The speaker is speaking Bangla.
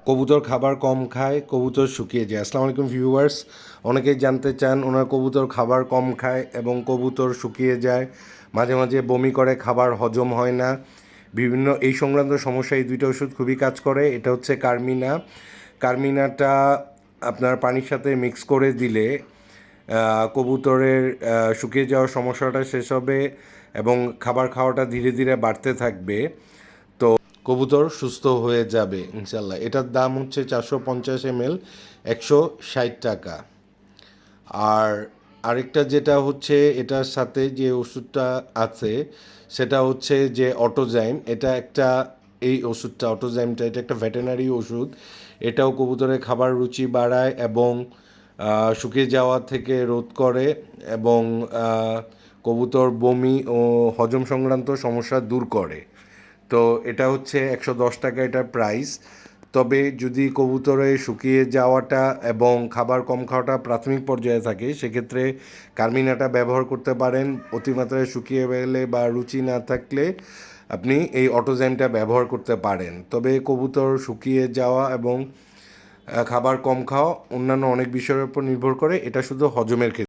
কবুতর খাবার কম খায়, কবুতর শুকিয়ে যায়। আসসালামু আলাইকুম ভিউয়ার্স। অনেকেই জানতে চান ওনার কবুতর খাবার কম খায় এবং কবুতর শুকিয়ে যায়, মাঝে মাঝে বমি করে, খাবার হজম হয় না, বিভিন্ন এই সংক্রান্ত সমস্যা। এই দুইটা ওষুধ খুবই কাজ করে। এটা হচ্ছে কার্মিনা। কার্মিনাটা আপনার পানির সাথে মিক্স করে দিলে কবুতরের শুকিয়ে যাওয়ার সমস্যাটা শেষ হবে এবং খাবার খাওয়াটা ধীরে ধীরে বাড়তে থাকবে। তো কবুতর সুস্থ হয়ে যাবে ইনশাল্লাহ। এটার দাম হচ্ছে 450 ml, 160 টাকা। আর আরেকটা যেটা হচ্ছে এটার সাথে যে ওষুধটা আছে সেটা হচ্ছে যে অটোজাইম। এটা একটা, এই ওষুধটা অটোজাইমটা এটা একটা ভেটেরিনারি ওষুধ। এটাও কবুতরের খাবার রুচি বাড়ায় এবং শুকিয়ে যাওয়া থেকে রোধ করে এবং কবুতর বমি ও হজম সংক্রান্ত সমস্যা দূর করে। তো এটা হচ্ছে 110 টাকা এটার প্রাইস। তবে যদি কবুতরে শুকিয়ে যাওয়াটা এবং খাবার কম খাওয়াটা প্রাথমিক পর্যায়ে থাকে সেক্ষেত্রে কার্মিনাটা ব্যবহার করতে পারেন। অতিমাত্রায় শুকিয়ে গেলে বা রুচি না থাকলে আপনি এই অটোজাইমটা ব্যবহার করতে পারেন। তবে কবুতর শুকিয়ে যাওয়া এবং খাবার কম খাওয়া অন্যান্য অনেক বিষয়ের উপর নির্ভর করে, এটা শুধু হজমের ক্ষেত্রে।